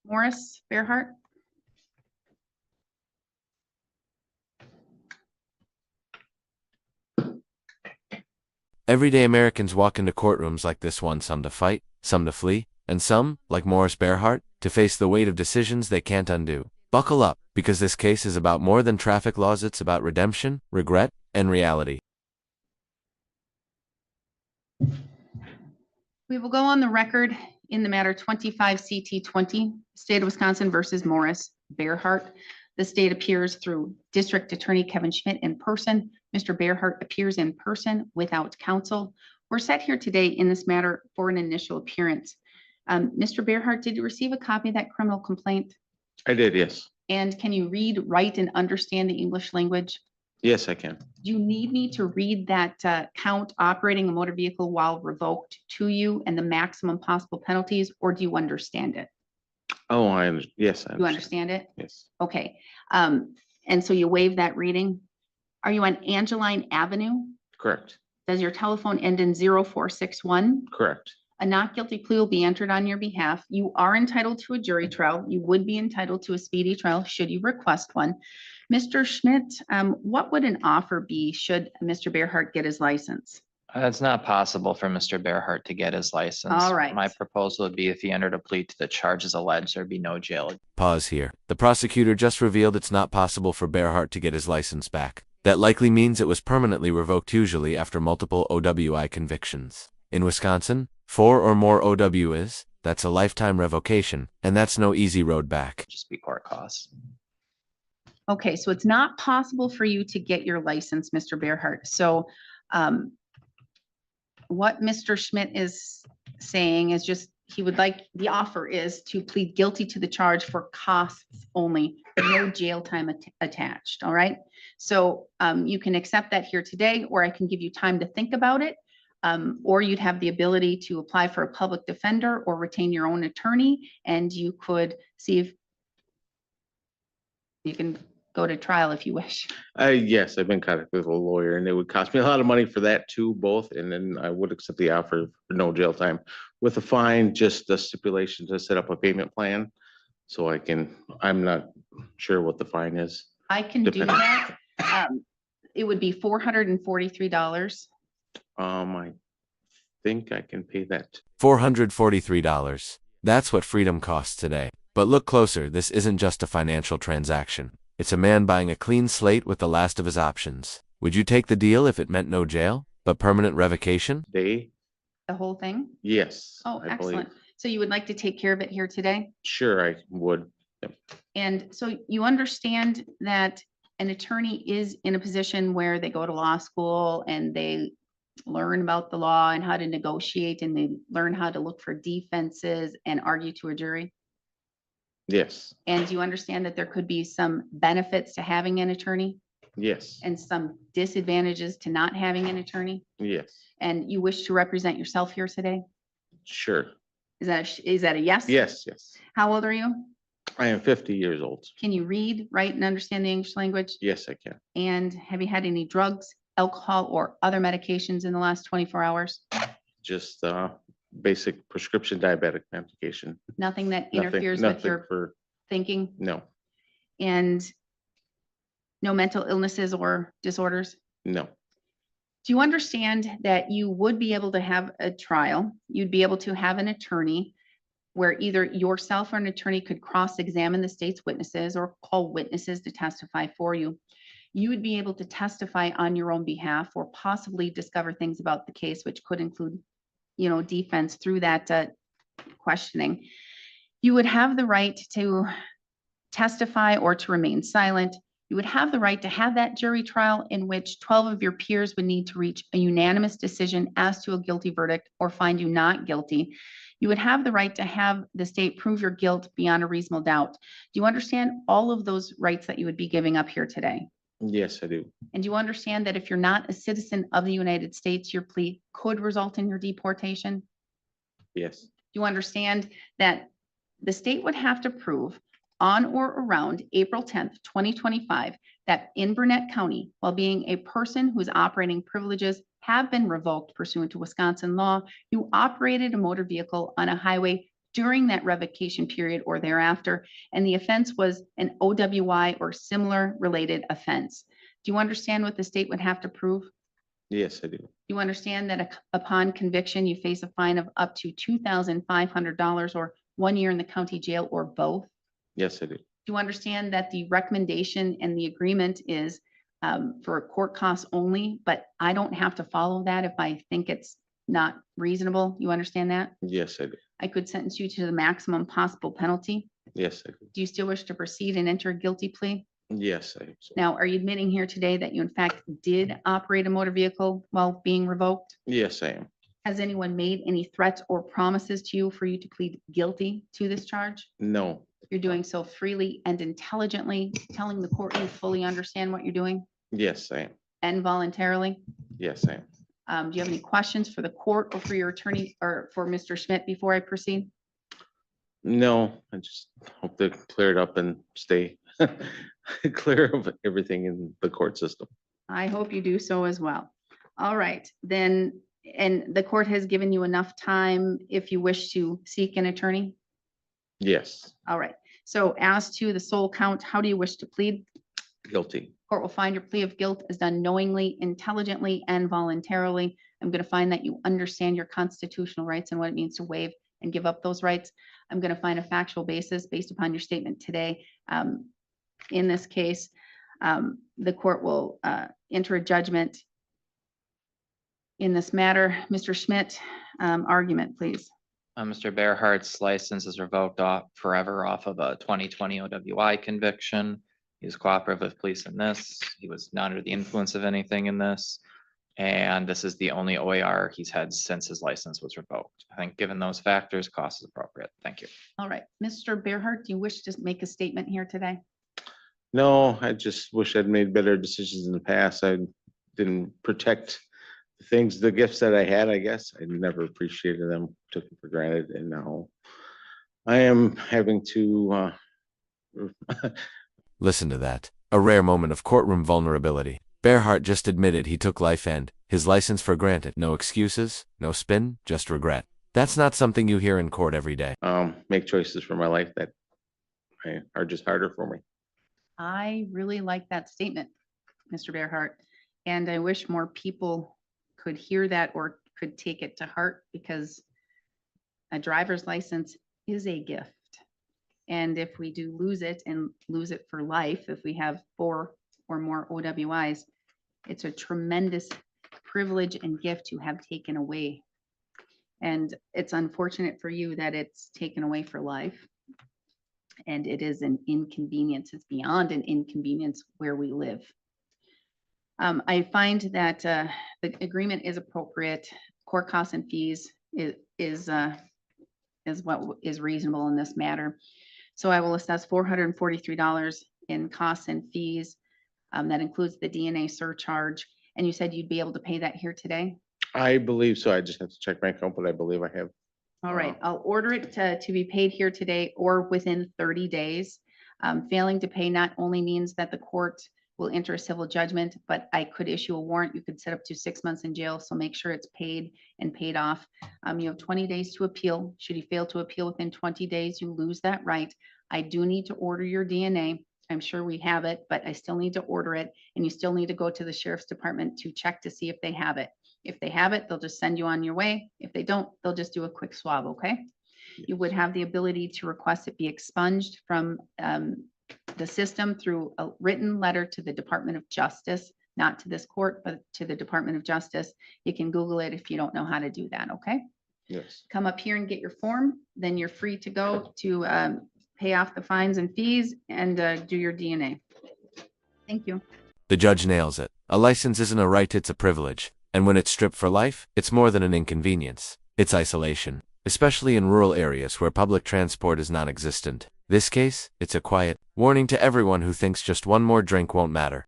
Morris Bearhart. Everyday Americans walk into courtrooms like this one, some to fight, some to flee, and some, like Morris Bearhart, to face the weight of decisions they can't undo. Buckle up, because this case is about more than traffic laws. It's about redemption, regret, and reality. We will go on the record in the matter 25 CT 20, State of Wisconsin versus Morris Bearhart. The state appears through District Attorney Kevin Schmidt in person. Mr. Bearhart appears in person without counsel. We're set here today in this matter for an initial appearance. Mr. Bearhart, did you receive a copy of that criminal complaint? I did, yes. And can you read, write, and understand the English language? Yes, I can. Do you need me to read that count operating a motor vehicle while revoked to you and the maximum possible penalties, or do you understand it? Oh, yes, I You understand it? Yes, Okay. And so you waive that reading. Are you on Angeline Avenue? correct, Does your telephone end in 0461? correct. A not guilty plea will be entered on your behalf. You are entitled to a jury trial. You would be entitled to a speedy trial should you request one. Mr. Schmidt, what would an offer be should Mr. Bearhart get his license? It's not possible for Mr. Bearhart to get his license. All right. My proposal would be if he entered a plea to the charges alleged, there'd be no jail. Pause here. The prosecutor just revealed it's not possible for Bearhart to get his license back. That likely means it was permanently revoked, usually after multiple OWI convictions. In Wisconsin, 4 or more that's a lifetime revocation, and that's no easy road back. Just be court costs. Okay, so it's not possible for you to get your license, Mr. Bearhart. So what Mr. Schmidt is saying is just, he would like, the offer is to plead guilty to the charge for costs only, no jail time attached, all right? So you can accept that here today, or I can give you time to think about it. Or you'd have the ability to apply for a public defender or retain your own attorney, and you could see if you can go to trial if you wish. Yes, I've been contacted with a lawyer, and it would cost me a lot of money for that too, both, and then I would accept the offer for no jail time. With a fine, just the stipulation to set up a payment plan, so I'm not sure what the fine is. I can do that. It would be $443. I think I can pay that. $443. That's what freedom costs today. But look closer, this isn't just a financial transaction. It's a man buying a clean slate with the last of his options. Would you take the deal if it meant no jail, but permanent revocation? The whole thing? Yes. Oh, I excellent. believe. So you would like to take care of it here today? Sure, I would. And so you understand that an attorney is in a position where they go to law school and they learn about the law and how to negotiate, and they learn how to look for defenses and argue to a jury. Yes, And you understand that there could be some benefits to having an attorney yes, and some disadvantages to not having an attorney. yes, And you wish to represent yourself here today? sure. Is that a yes? Yes, yes. How old are you? I am 50 years old. Can you read, write, and understand the English language? Yes, I can. And have you had any drugs, alcohol, or other medications in the last 24 hours? Just basic prescription diabetic medication. Nothing that Nothing- interferes with nothing your for, thinking? no, And no mental illnesses or disorders? no, Do you understand that you would be able to have a trial? You'd be able to have an attorney where either yourself or an attorney could cross-examine the state's witnesses or call witnesses to testify for you. You would be able to testify on your own behalf or possibly discover things about the case, which could include, defense through that questioning. You would have the right to testify or to remain silent. You would have the right to have that jury trial in which 12 of your peers would need to reach a unanimous decision as to a guilty verdict or find you not guilty. You would have the right to have the state prove your guilt beyond a reasonable doubt. Do you understand all of those rights that you would be giving up here today? yes, I do. And do you understand that if you're not a citizen of the United States, your plea could result in your deportation? Yes, Do you understand that the state would have to prove on or around April 10th, 2025, that in Burnett County, while being a person whose operating privileges have been revoked pursuant to Wisconsin law, you operated a motor vehicle on a highway during that revocation period or thereafter, and the offense was an OWI or similar related offense. Do you understand what the state would have to prove? Yes, I do. You understand that upon conviction, you face a fine of up to $2,500 or 1 year in the county jail or both? Yes, I do. Do you understand that the recommendation and the agreement is for court costs only, but I don't have to follow that if I think it's not reasonable? You understand that? Yes, I do. I could sentence you to the maximum possible penalty. Yes, I do. Do you still wish to proceed and enter a guilty plea? Yes, I do. Now, are you admitting here today that you in fact did operate a motor vehicle while being revoked? Yes, I am. Has anyone made any threats or promises to you for you to plead guilty to this charge? No. You're doing so freely and intelligently, telling the court you fully understand what you're doing Yes, I am. and voluntarily. Yes, I am. Do you have any questions for the court or for your attorney or for Mr. Schmidt before I proceed? No, I just hope to clear it up and stay clear of everything in the court system. I hope you do so as well. All right, then, and the court has given you enough time if you wish to seek an attorney? Yes, All right, so as to the sole count, how do you wish to plead? guilty. Court will find your plea of guilt is done knowingly, intelligently, and voluntarily. I'm going to find that you understand your constitutional rights and what it means to waive and give up those rights. I'm going to find a factual basis based upon your statement today. In this case, the court will enter a judgment in this matter. Mr. Schmidt, argument, please. Mr. Bearhart's license is revoked forever off of a 2020 OWI conviction. He was cooperative with police in this. He was not under the influence of anything in this. And this is the only OAR he's had since his license was revoked. I think given those factors, cost is appropriate. Thank you. All right, Mr. Bearhart, do you wish to make a statement here today? No, I just wish I'd made better decisions in the past. I didn't protect the things, the gifts that I had, I guess. I never appreciated them, took them for granted, and now I am having to Listen to that. A rare moment of courtroom vulnerability. Bearhart just admitted he took life and his license for granted. No excuses, no spin, just regret. That's not something you hear in court every day. make choices for my life that are just harder for me. I really like that statement, Mr. Bearhart, and I wish more people could hear that or could take it to heart, because a driver's license is a gift. And if we do lose it and lose it for life, if we have 4 or more OWIs, it's a tremendous privilege and gift to have taken away. And it's unfortunate for you that it's taken away for life. And it is an inconvenience. It's beyond an inconvenience where we live. I find that the agreement is appropriate. Court costs and fees is what is reasonable in this matter. So I will assess $443 in costs and fees. That includes the DNA surcharge. And you said you'd be able to pay that here today? I believe so. I just have to check my account, but I believe I have. All right, I'll order it to be paid here today or within 30 days. Failing to pay not only means that the court will enter a civil judgment, but I could issue a warrant. You could sit up to 6 months in jail. So make sure it's paid and paid off. You have 20 days to appeal. Should you fail to appeal within 20 days, you lose that right. I do need to order your DNA. I'm sure we have it, but I still need to order it. And you still need to go to the sheriff's department to check to see if they have it. If they have it, they'll just send you on your way. If they don't, they'll just do a quick swab, okay? You would have the ability to request it be expunged from the system through a written letter to the Department of Justice, not to this court, but to the Department of Justice. You can Google it if you don't know how to do that, okay? Yes. Come up here and get your form, then you're free to go to pay off the fines and fees and do your DNA. Thank you. The judge nails it. A license isn't a right, it's a privilege. And when it's stripped for life, it's more than an inconvenience. It's isolation, especially in rural areas where public transport is non-existent. This case, it's a quiet warning to everyone who thinks just one more drink won't matter.